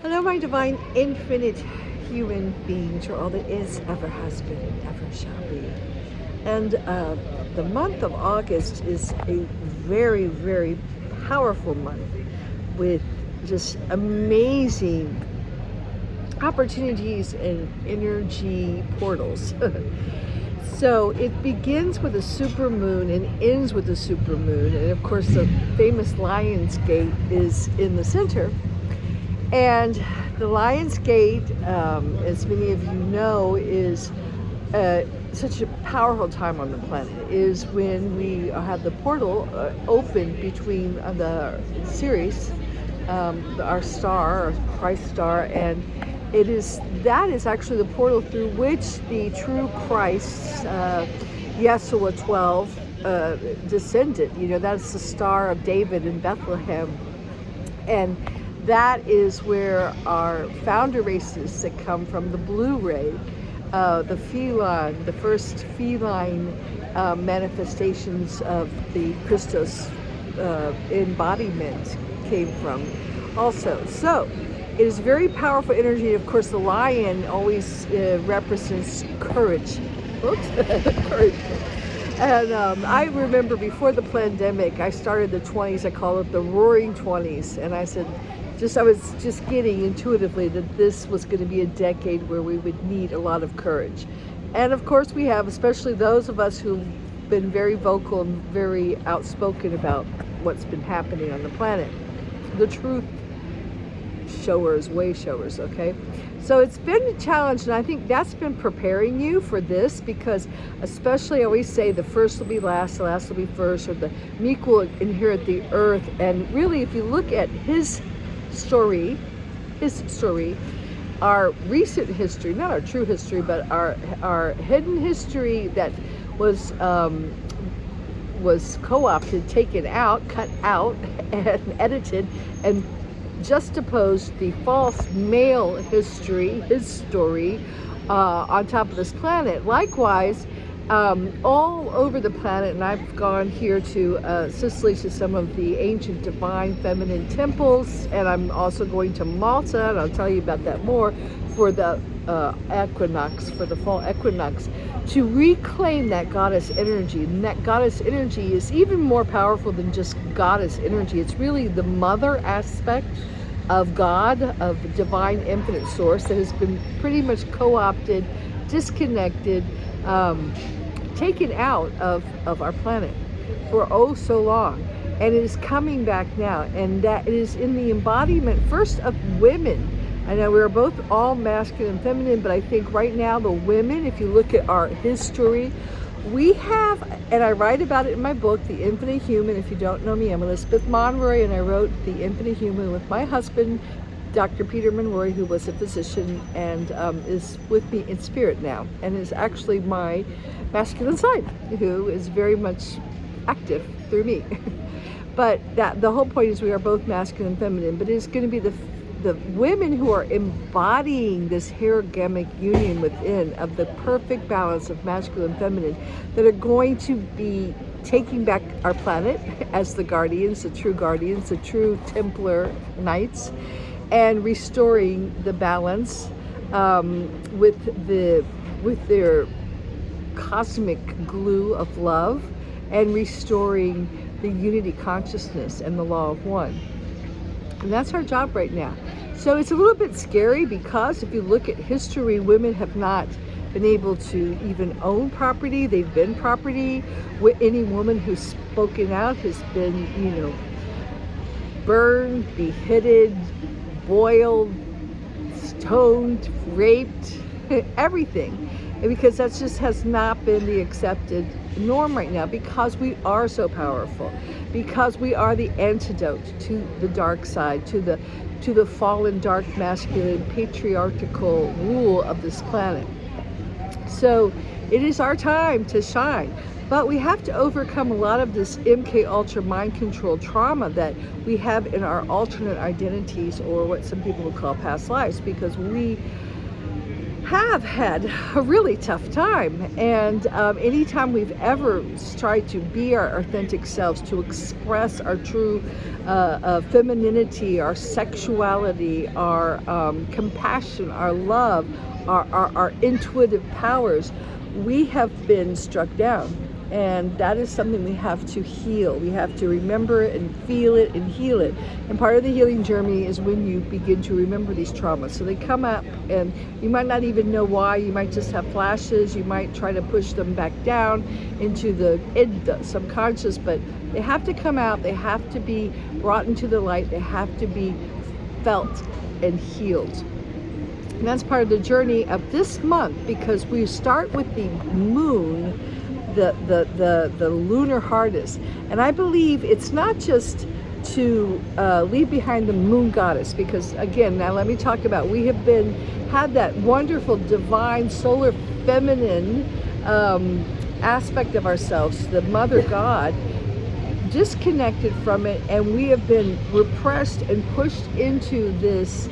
Hello, my divine, infinite human beings, you're all that is, ever has been, and ever shall be. And the month of August is a very, very powerful month with just amazing opportunities and energy portals. So it begins with a super moon and ends with a super moon. And of course, the famous Lion's Gate is in the center. And the Lion's Gate, as many of you know, is such a powerful time on the planet. Is when we have the portal open between the Sirius, our star, our Christ star, and that is actually the portal through which the true Christ, Yeshua 12, descended. You know, that's the Star of David in Bethlehem, and that is where our founder races that come from the blue ray, the feline, the first feline manifestations of the Christos embodiment came from also. So it is very powerful energy. Of course, the lion always represents courage. Oops, courage. And I remember before the pandemic, I started the 20s, I call it the roaring 20s. And I said, I was just getting intuitively that this was going to be a decade where we would need a lot of courage. And of course we have, especially those of us who've been very vocal and very outspoken about what's been happening on the planet. The truth showers, way showers, okay? So it's been a challenge, and I think that's been preparing you for this, because especially I always say the first will be last, the last will be first, or the meek will inherit the earth. And really, if you look at his story, our recent history, not our true history, but our hidden history that was co-opted, taken out, cut out, and edited, and juxtaposed the false male history, his story, on top of this planet. Likewise, all over the planet, and I've gone here to Sicily to some of the ancient divine feminine temples, and I'm also going to Malta, and I'll tell you about that more, for the equinox, for the fall equinox, to reclaim that goddess energy. And that goddess energy is even more powerful than just goddess energy. It's really the mother aspect of God, of divine infinite source, that has been pretty much co-opted, disconnected, taken out of our planet for oh so long. And it is coming back now, and that it is in the embodiment first of women. I know we're both all masculine and feminine, but I think right now the women, if you look at our history, we have, and I write about it in my book, The Infinite Human. If you don't know me, I'm Elizabeth Monroy, and I wrote The Infinite Human with my husband, Dr. Peter Monroy, who was a physician and is with me in spirit now, and is actually my masculine side, who is very much active through me. But the whole point is we are both masculine and feminine, but it's going to be the women who are embodying this herogamic union within of the perfect balance of masculine and feminine that are going to be taking back our planet as the guardians, the true Templar knights, and restoring the balance with their cosmic glue of love, and restoring the unity consciousness and the law of one. And that's our job right now. So it's a little bit scary, because if you look at history, women have not been able to even own property. They've been property. Any woman who's spoken out has been, burned, beheaded, boiled, stoned, raped, everything. Because that just has not been the accepted norm right now, because we are so powerful, because we are the antidote to the dark side, to the fallen dark masculine patriarchal rule of this planet. So it is our time to shine. But we have to overcome a lot of this MK Ultra mind control trauma that we have in our alternate identities, or what some people will call past lives, because we have had a really tough time. And anytime we've ever tried to be our authentic selves, to express our true femininity, our sexuality, our compassion, our love, our intuitive powers, we have been struck down. And that is something we have to heal. We have to remember it and feel it and heal it. And part of the healing journey is when you begin to remember these traumas. So they come up and you might not even know why. You might just have flashes. You might try to push them back down into the subconscious, but they have to come out. They have to be brought into the light. They have to be felt and healed. And that's part of the journey of this month, because we start with the moon, the lunar harvest. And I believe it's not just to leave behind the moon goddess, because again, now let me talk about, we have had that wonderful divine solar feminine aspect of ourselves, the mother god, disconnected from it, and we have been repressed and pushed into this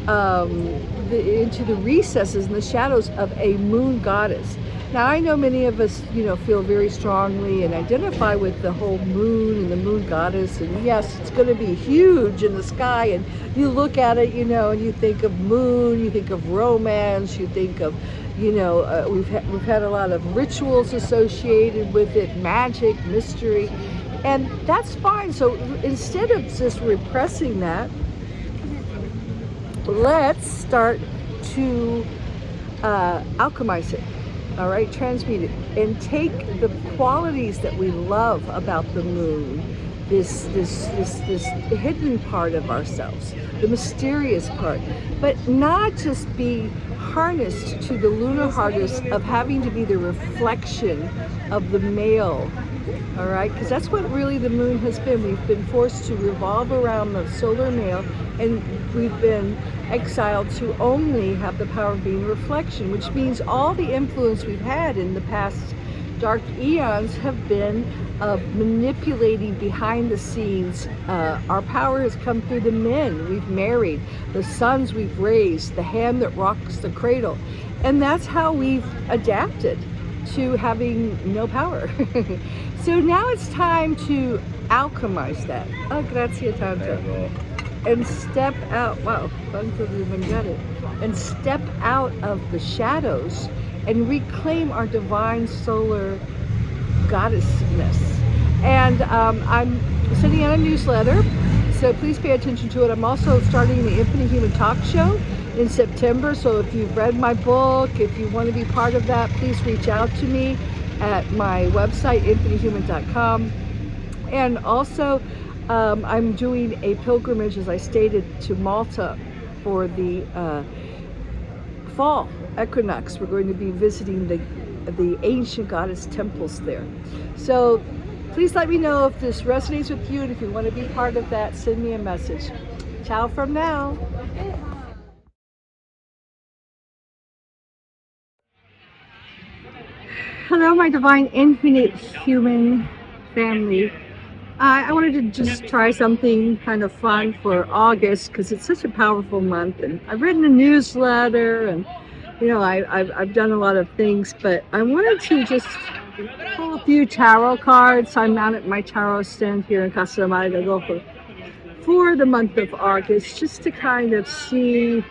into the recesses and the shadows of a moon goddess. Now, I know many of us, feel very strongly and identify with the whole moon and the moon goddess. And yes, it's going to be huge in the sky. And you look at it, and you think of moon, you think of romance, you think of, we've had a lot of rituals associated with it, magic, mystery, and that's fine. So instead of just repressing that, let's start to alchemize it. All right, transmute it and take the qualities that we love about the moon, this hidden part of ourselves, the mysterious part, but not just be harnessed to the lunar harness of having to be the reflection of the male. All right, because that's what really the moon has been. We've been forced to revolve around the solar male, and we've been exiled to only have the power of being a reflection, which means all the influence we've had in the past dark eons have been of manipulating behind the scenes. Our power has come through the men we've married, the sons we've raised, the hand that rocks the cradle. And that's how we've adapted to having no power. So now it's time to alchemize that. Oh, grazie tanto. And step out, wow, and step out of the shadows and reclaim our divine solar goddessness. And I'm sending out a newsletter, so please pay attention to it. I'm also starting the Infinite Human Talk Show in September, so if you've read my book, if you want to be part of that, please reach out to me at my website, infinitehuman.com. And also, I'm doing a pilgrimage, as I stated, to Malta for the fall equinox. We're going to be visiting the ancient goddess temples there. So please let me know if this resonates with you, and if you want to be part of that, send me a message. Ciao from now. Hello, my divine infinite human family. I wanted to just try something kind of fun for August, because it's such a powerful month, and I've written a newsletter, and I've done a lot of things, but I wanted to just pull a few tarot cards. I mounted my tarot stand here in Casa Amarga Golfo for the month of August, just to kind of see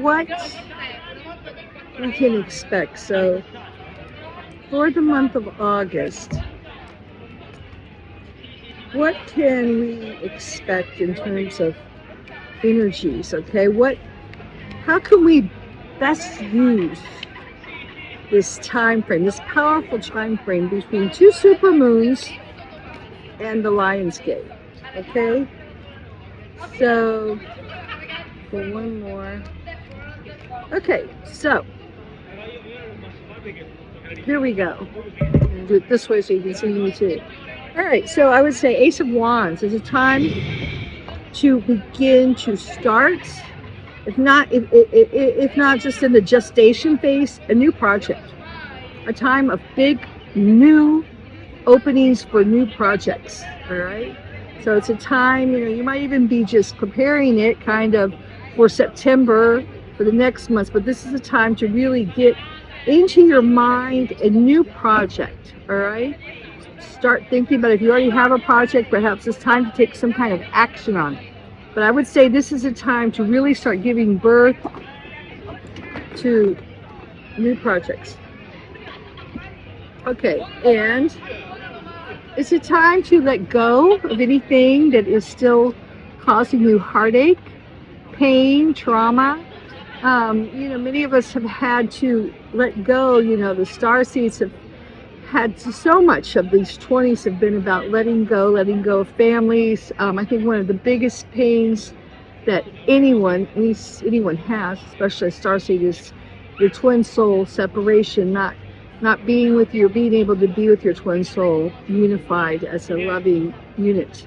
what we can expect. So for the month of August, what can we expect in terms of energies? Okay, how can we best use this time frame, this powerful time frame between two supermoons and the Lion's Gate? Okay, so for one more. Okay, so here we go. Do it this way so you can see me too. All right, so I would say Ace of Wands is a time to begin to start, if not just in the gestation phase, a new project. A time of big new openings for new projects. All right, so it's a time, you might even be just preparing it kind of for September, for the next month, but this is a time to really get into your mind a new project, all right? Start thinking about it. If you already have a project, perhaps it's time to take some kind of action on it. But I would say this is a time to really start giving birth to new projects. Okay, and it's a time to let go of anything that is still causing you heartache, pain, trauma. Many of us have had to let go. The starseeds have had so much of these 20s have been about letting go of families. I think one of the biggest pains that anyone has, especially a starseed, is your twin soul separation, not being with you, being able to be with your twin soul unified as a loving unit.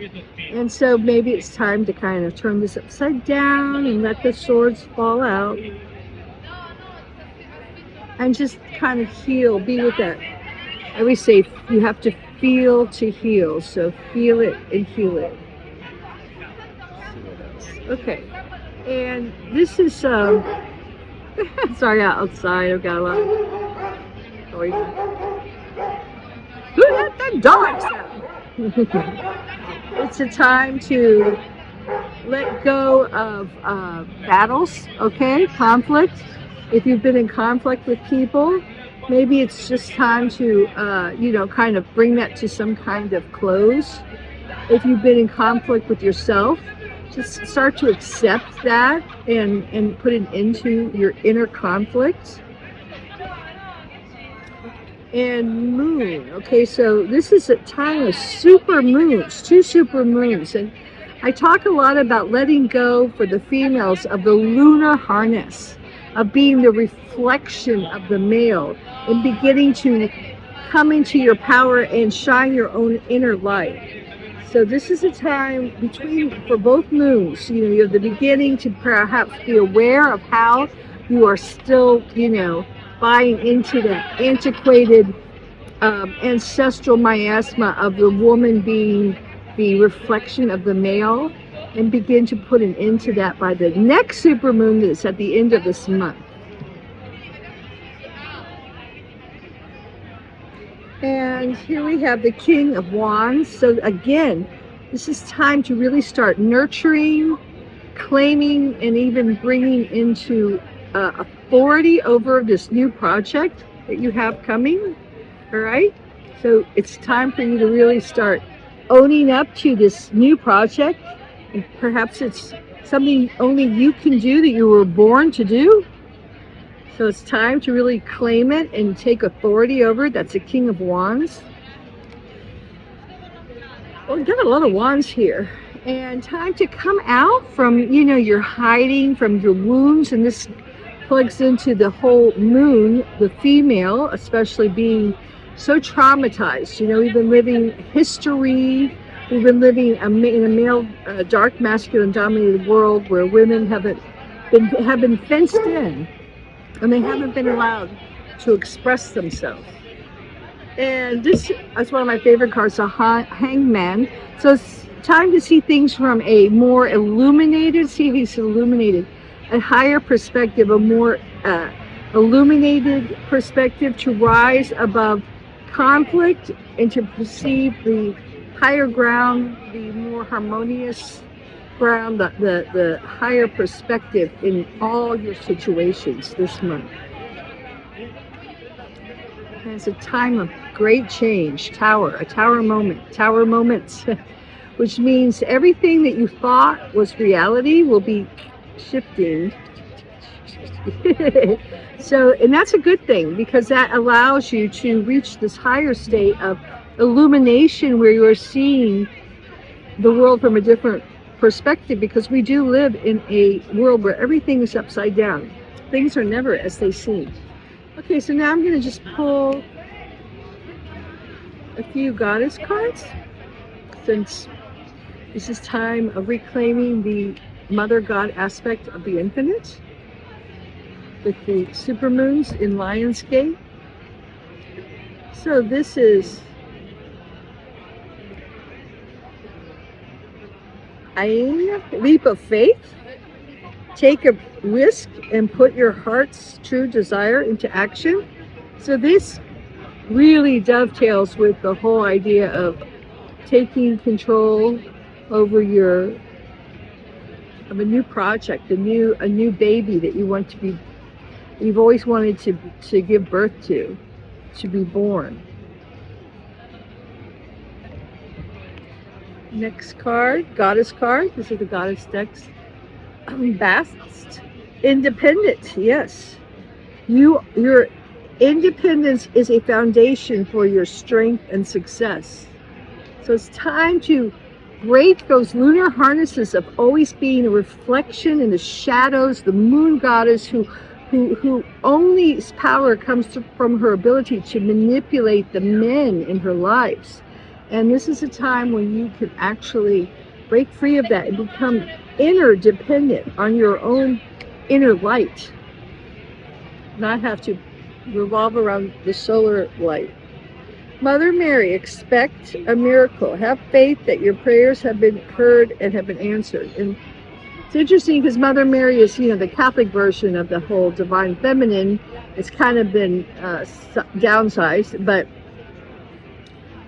And so maybe it's time to kind of turn this upside down and let the swords fall out and just kind of heal, be with that. I always say you have to feel to heal, so feel it and heal it. Okay, and this is sorry, outside I've got a lot of noise. Who let that dog out? It's a time to let go of battles, okay, conflict. If you've been in conflict with people, maybe it's just time to, kind of bring that to some kind of close. If you've been in conflict with yourself, just start to accept that and put it into your inner conflict. And moon, okay, so this is a time of super moons, 2 super moons. And I talk a lot about letting go for the females of the lunar harness, of being the reflection of the male and beginning to come into your power and shine your own inner light. So this is a time for both moons, you have the beginning to perhaps be aware of how you are still, buying into that antiquated ancestral miasma of the woman being the reflection of the male, and begin to put an end to that by the next supermoon that's at the end of this month. And here we have the King of Wands. So again, this is time to really start nurturing, claiming, and even bringing into authority over this new project that you have coming. All right, so it's time for you to really start owning up to this new project. And perhaps it's something only you can do, that you were born to do. So it's time to really claim it and take authority over it. That's the King of Wands. Well, we've got a lot of wands here. And time to come out from, your hiding, from your wounds. And this plugs into the whole moon, the female, especially being so traumatized. We've been living history. We've been living in a male, dark, masculine-dominated world where women have been fenced in, and they haven't been allowed to express themselves. And this is one of my favorite cards, the Hangman. So it's time to see things from a more illuminated, a higher perspective, a more illuminated perspective, to rise above conflict and to perceive the higher ground, the more harmonious ground, the higher perspective in all your situations this month. And it's a time of great change, a tower moments, which means everything that you thought was reality will be shifting. So, and that's a good thing, because that allows you to reach this higher state of illumination where you are seeing the world from a different perspective, because we do live in a world where everything is upside down. Things are never as they seem. Okay, so now I'm going to just pull a few goddess cards, since this is time of reclaiming the mother god aspect of the infinite with the supermoons in Lionsgate. So this is Ain, leap of faith. take a risk and put your heart's true desire into action. So this really dovetails with the whole idea of taking control over of a new project, a new baby that you've always wanted to give birth to be born. Next card, Goddess card. This is the Goddess decks. Bast, independent. Yes, your independence is a foundation for your strength and success. So it's time to break those lunar harnesses of always being a reflection in the shadows. The moon goddess who only power comes from her ability to manipulate the men in her lives. And this is a time when you can actually break free of that and become inner dependent on your own inner light. Not have to revolve around the solar light. Mother Mary, expect a miracle. Have faith that your prayers have been heard and have been answered. And it's interesting because Mother Mary is, the Catholic version of the whole divine feminine. It's kind of been downsized, but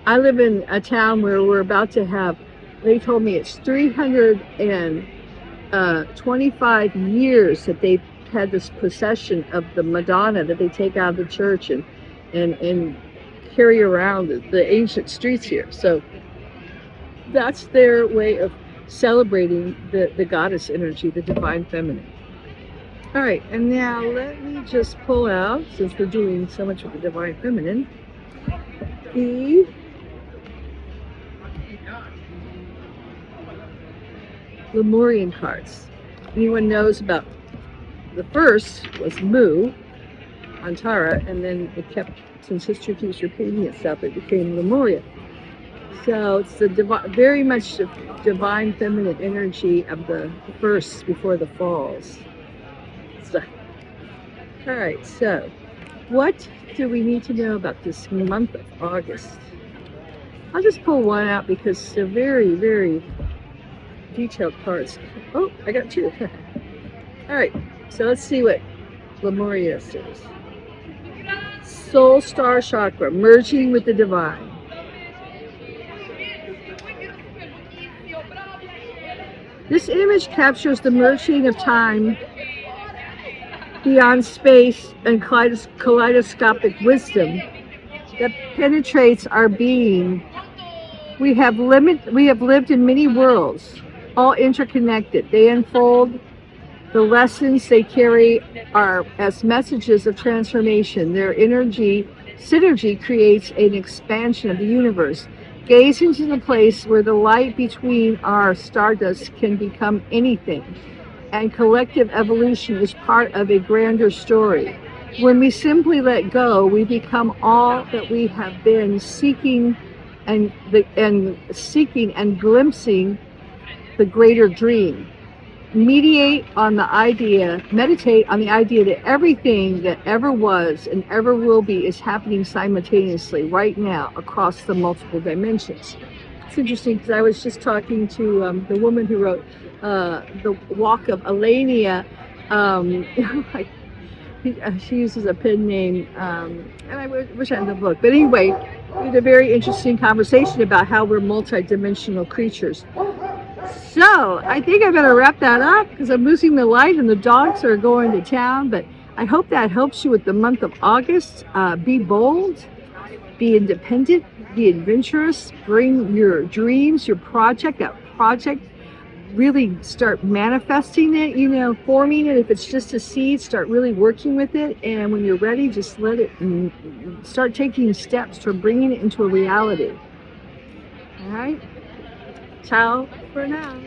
I live in a town where we're about to have, they told me it's 325 years that they've had this procession of the Madonna that they take out of the church and carry around the ancient streets here. So that's their way of celebrating the goddess energy, the divine feminine. All right, and now let me just pull out, since we're doing so much with the divine feminine, the glamorian cards. Anyone knows about the first was Mu on Tara, and then it kept, since history keeps repeating itself, it became Lemuria. So it's the very much the divine feminine energy of the first before the falls. So, all right, so what do we need to know about this month of August? I'll just pull one out because they're very, very detailed cards. Oh, I got two. All right, so let's see what Lemuria says. Soul Star Chakra, merging with the divine. This image captures the merging of time beyond space and kaleidoscopic wisdom that penetrates our being. We have lived in many worlds, all interconnected. They unfold. The lessons they carry are as messages of transformation. Their synergy creates an expansion of the universe. Gaze into the place where the light between our stardust can become anything, and collective evolution is part of a grander story. When we simply let go, we become all that we have been seeking and glimpsing the greater dream. Meditate on the idea that everything that ever was and ever will be is happening simultaneously right now across the multiple dimensions. It's interesting because I was just talking to the woman who wrote The Walk of Elenia. She uses a pen name, and I wish I had the book. But anyway, we had a very interesting conversation about how we're multidimensional creatures. So I think I better wrap that up because I'm losing the light and the dogs are going to town. But I hope that helps you with the month of August. Be bold, be independent, be adventurous, bring your dreams, your project, really start manifesting it, forming it. If it's just a seed, start really working with it. And when you're ready, just let it start taking steps toward bringing it into a reality. All right. Ciao for now.